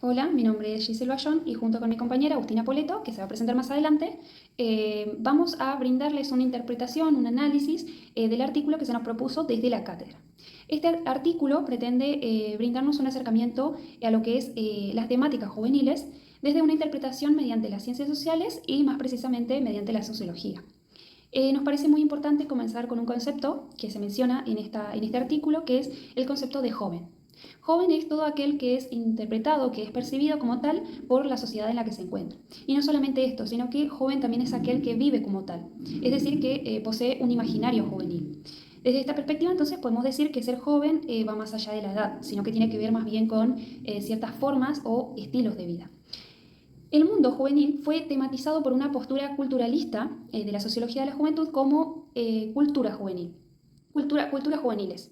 Hola, mi nombre es Giselle Bayón y junto con mi compañera Agustina Poleto, que se va a presentar más adelante, vamos a brindarles una interpretación, un análisis del artículo que se nos propuso desde la cátedra. Este artículo pretende brindarnos un acercamiento a lo que es las temáticas juveniles desde una interpretación mediante las ciencias sociales y más precisamente mediante la sociología. Nos parece muy importante comenzar con un concepto que se menciona en este artículo, que es el concepto de joven. Joven es todo aquel que es interpretado, que es percibido como tal por la sociedad en la que se encuentra. Y no solamente esto, sino que joven también es aquel que vive como tal, es decir, que posee un imaginario juvenil. Desde esta perspectiva, entonces, podemos decir que ser joven va más allá de la edad, sino que tiene que ver más bien con ciertas formas o estilos de vida. El mundo juvenil fue tematizado por una postura culturalista de la sociología de la juventud como cultura juvenil. Culturas juveniles.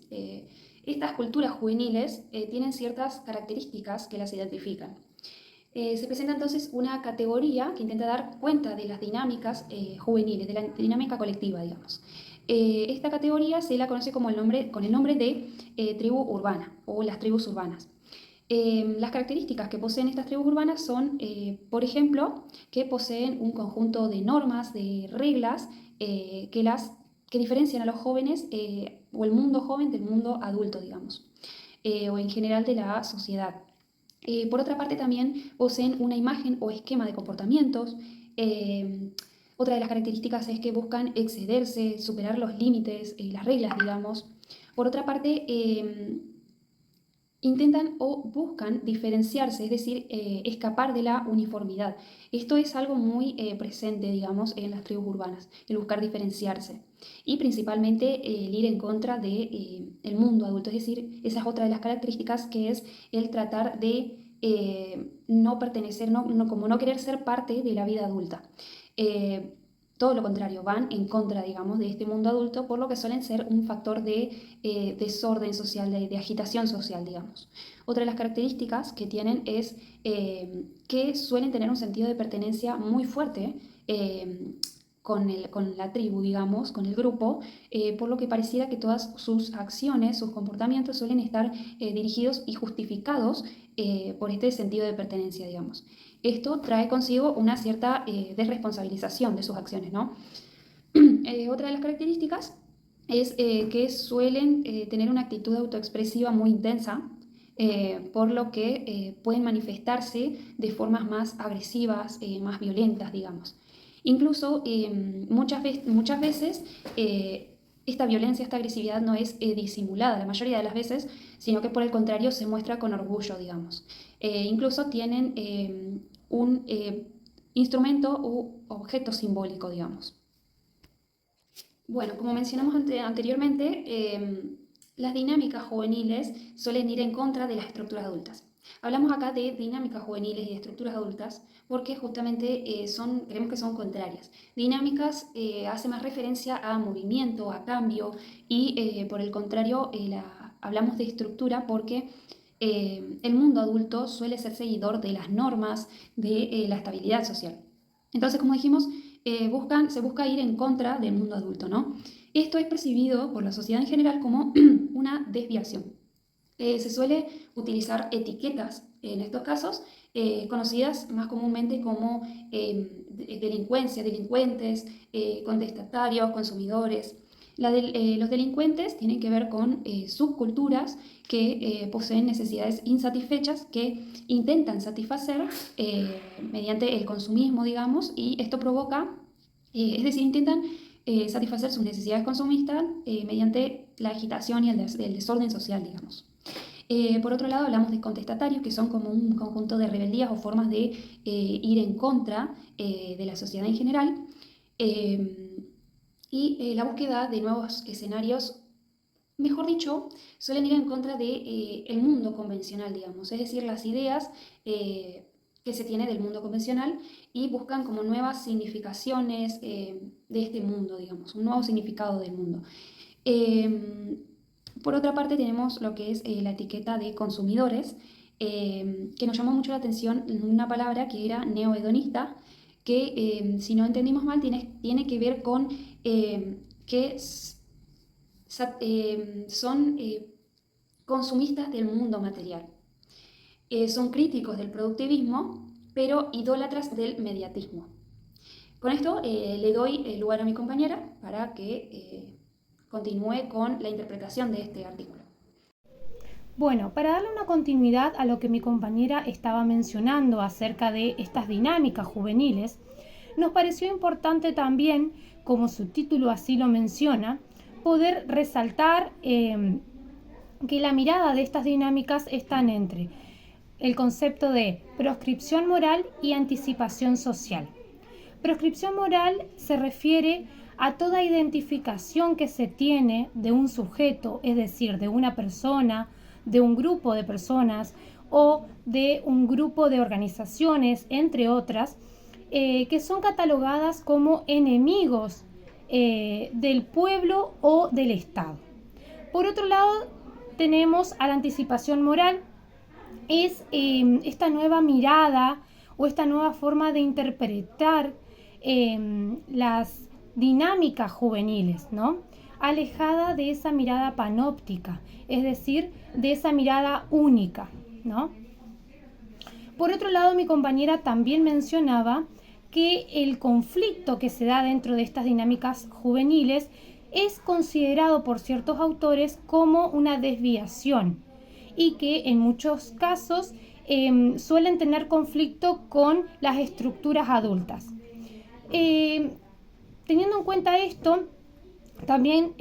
Estas culturas juveniles tienen ciertas características que las identifican. Se presenta entonces una categoría que intenta dar cuenta de las dinámicas juveniles, de la dinámica colectiva, digamos. Esta categoría se la conoce como con el nombre de tribu urbana o las tribus urbanas. Las características que poseen estas tribus urbanas son, por ejemplo, que poseen un conjunto de normas, de reglas que diferencian a los jóvenes o el mundo joven del mundo adulto, digamos, o en general de la sociedad. Por otra parte, también poseen una imagen o esquema de comportamientos. Eh, Otra de las características es que buscan excederse, superar los límites, las reglas, digamos. Por otra parte, intentan o buscan diferenciarse, es decir, escapar de la uniformidad. Esto es algo muy presente, digamos, en las tribus urbanas, el buscar diferenciarse y principalmente el ir en contra de, el mundo adulto, es decir, esa es otra de las características que es el tratar de no pertenecer, como no querer ser parte de la vida adulta. Eh, Todo lo contrario, van en contra, digamos, de este mundo adulto, por lo que suelen ser un factor de desorden social, de agitación social, digamos. Otra de las características que tienen es que suelen tener un sentido de pertenencia muy fuerte con la tribu, digamos, con el grupo, por lo que pareciera que todas sus acciones, sus comportamientos suelen estar dirigidos y justificados por este sentido de pertenencia, digamos. Esto trae consigo una cierta desresponsabilización de sus acciones, ¿no? Otra de las características es que suelen tener una actitud autoexpresiva muy intensa, por lo que pueden manifestarse de formas más agresivas, más violentas, digamos. Incluso muchas veces esta violencia, esta agresividad no es disimulada la mayoría de las veces, sino que por el contrario se muestra con orgullo, digamos. Incluso tienen un instrumento u objeto simbólico, digamos. Bueno, como mencionamos anteriormente, las dinámicas juveniles suelen ir en contra de las estructuras adultas. Hablamos acá de dinámicas juveniles y de estructuras adultas porque justamente creemos que son contrarias. Dinámicas hace más referencia a movimiento, a cambio y por el contrario hablamos de estructura porque el mundo adulto suele ser seguidor de las normas, de la estabilidad social. Entonces, como dijimos, se busca ir en contra del mundo adulto, ¿no? Esto es percibido por la sociedad en general como una desviación. Se suele utilizar etiquetas en estos casos, conocidas más comúnmente como delincuencia, delincuentes, contestatarios, consumidores. Los delincuentes tienen que ver con subculturas que poseen necesidades insatisfechas que intentan satisfacer mediante el consumismo, digamos, y esto provoca, es decir, intentan satisfacer sus necesidades consumistas mediante la agitación y el desorden social, digamos. Por otro lado, hablamos de contestatarios, que son como un conjunto de rebeldías o formas de ir en contra de la sociedad en general. Eh, y la búsqueda de nuevos escenarios, mejor dicho, suelen ir en contra de, el mundo convencional, digamos, es decir, las ideas que se tiene del mundo convencional y buscan como nuevas significaciones de este mundo, digamos, un nuevo significado del mundo. Eh, por otra parte tenemos lo que es la etiqueta de consumidores, que nos llamó mucho la atención una palabra que era neohedonista, que si no entendimos mal tiene que ver con que son consumistas del mundo material. son críticos del productivismo, pero idólatras del mediatismo. Con esto le doy el lugar a mi compañera para que continúe con la interpretación de este artículo. Bueno, para darle una continuidad a lo que mi compañera estaba mencionando acerca de estas dinámicas juveniles, nos pareció importante también, como su título así lo menciona, poder resaltar que la mirada de estas dinámicas están entre el concepto de proscripción moral y anticipación social. Proscripción moral se refiere a toda identificación que se tiene de un sujeto, es decir, de una persona, de un grupo de personas o de un grupo de organizaciones, entre otras, que son catalogadas como enemigos del pueblo o del Estado. Por otro lado, tenemos a la anticipación moral, es esta nueva mirada o esta nueva forma de interpretar las dinámicas juveniles, ¿no? Alejada de esa mirada panóptica, es decir, de esa mirada única, ¿no? Por otro lado, mi compañera también mencionaba que el conflicto que se da dentro de estas dinámicas juveniles es considerado por ciertos autores como una desviación y que en muchos casos suelen tener conflicto con las estructuras adultas. Teniendo en cuenta esto, también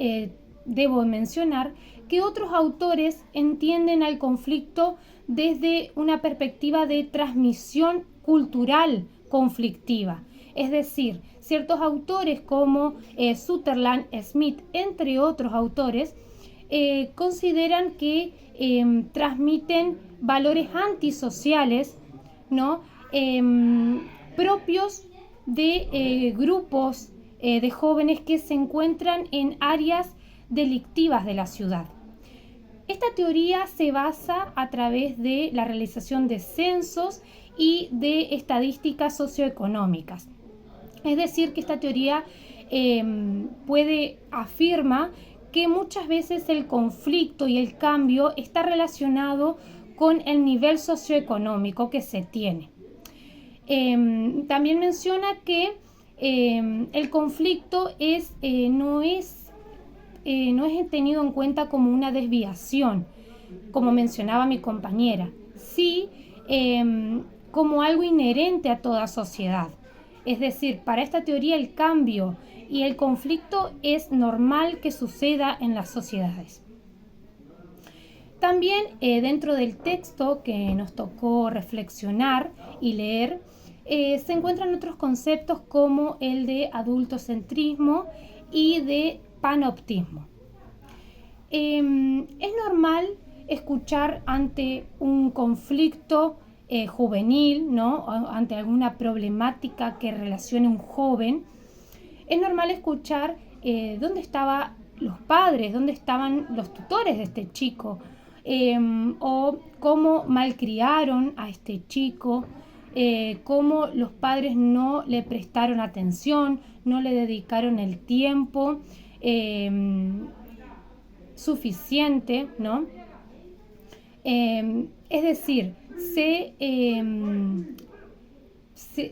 debo mencionar que otros autores entienden al conflicto desde una perspectiva de transmisión cultural conflictiva. Es decir, ciertos autores como Sutherland, Smith, entre otros autores, consideran que transmiten valores antisociales, ¿no? Propios de grupos de jóvenes que se encuentran en áreas delictivas de la ciudad. Esta teoría se basa a través de la realización de censos y de estadísticas socioeconómicas. Es decir, que esta teoría afirma que muchas veces el conflicto y el cambio está relacionado con el nivel socioeconómico que se tiene. También menciona que el conflicto no es tenido en cuenta como una desviación, como mencionaba mi compañera, sí como algo inherente a toda sociedad. Es decir, para esta teoría el cambio y el conflicto es normal que suceda en las sociedades. También dentro del texto que nos tocó reflexionar y leer, se encuentran otros conceptos como el de adultocentrismo y de panoptismo. Es normal escuchar ante un conflicto juvenil, ¿no? Ante alguna problemática que relacione un joven, es normal escuchar dónde estaban los padres, dónde estaban los tutores de este chico, o cómo malcriaron a este chico, cómo los padres no le prestaron atención, no le dedicaron el tiempo suficiente, ¿no? Es decir,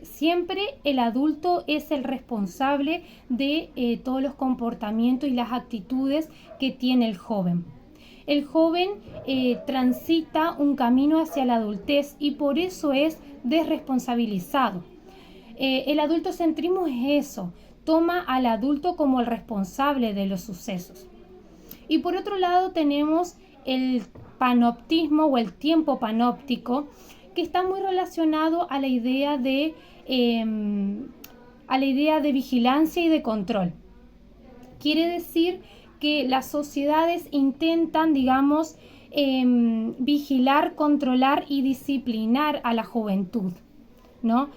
siempre el adulto es el responsable de todos los comportamientos y las actitudes que tiene el joven. El joven transita un camino hacia la adultez y por eso es desresponsabilizado. El adultocentrismo es eso, toma al adulto como el responsable de los sucesos. Y por otro lado tenemos el panoptismo o el tiempo panóptico, que está muy relacionado a la idea de vigilancia y de control. Quiere decir que las sociedades intentan, digamos, vigilar, controlar y disciplinar a la juventud, ¿no?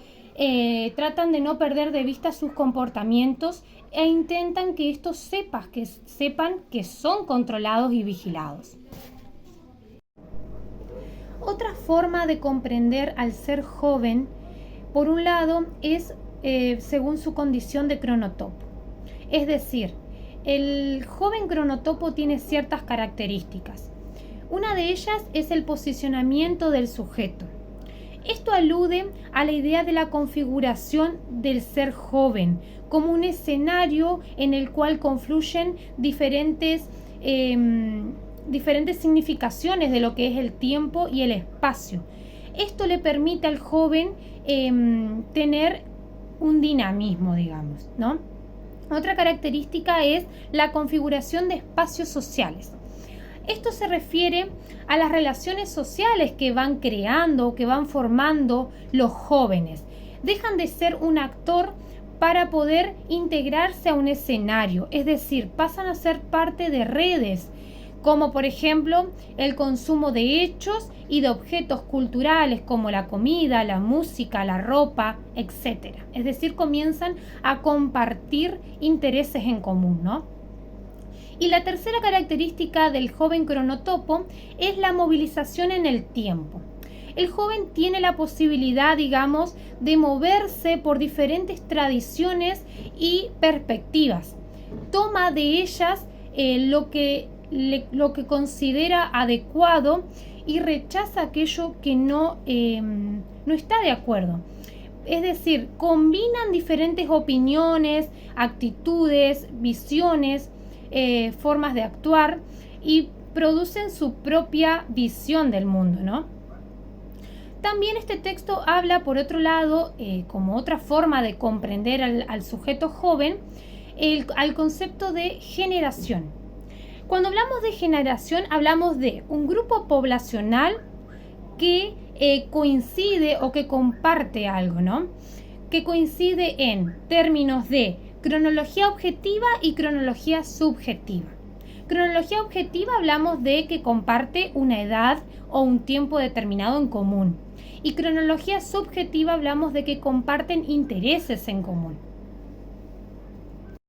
Tratan de no perder de vista sus comportamientos e intentan que estos sepan que son controlados y vigilados. Otra forma de comprender al ser joven, por un lado, es según su condición de cronotopo. Es decir, el joven cronotopo tiene ciertas características. Una de ellas es el posicionamiento del sujeto. Esto alude a la idea de la configuración del ser joven como un escenario en el cual confluyen diferentes significaciones de lo que es el tiempo y el espacio. Esto le permite al joven tener un dinamismo, digamos, ¿no? Otra característica es la configuración de espacios sociales. Esto se refiere a las relaciones sociales que van creando, que van formando los jóvenes. Dejan de ser un actor para poder integrarse a un escenario, es decir, pasan a ser parte de redes, como por ejemplo el consumo de hechos y de objetos culturales como la comida, la música, la ropa, etc. Es decir, comienzan a compartir intereses en común, ¿no? Y la tercera característica del joven cronotopo es la movilización en el tiempo. El joven tiene la posibilidad, digamos, de moverse por diferentes tradiciones y perspectivas. Toma de ellas lo que considera adecuado y rechaza aquello que no está de acuerdo. Es decir, combinan diferentes opiniones, actitudes, visiones, formas de actuar y producen su propia visión del mundo, ¿no? También este texto habla, por otro lado, como otra forma de comprender al sujeto joven, al concepto de generación. Cuando hablamos de generación, hablamos de un grupo poblacional que coincide o que comparte algo, ¿no? Que coincide en términos de cronología objetiva y cronología subjetiva. Cronología objetiva hablamos de que comparte una edad o un tiempo determinado en común. Y cronología subjetiva hablamos de que comparten intereses en común.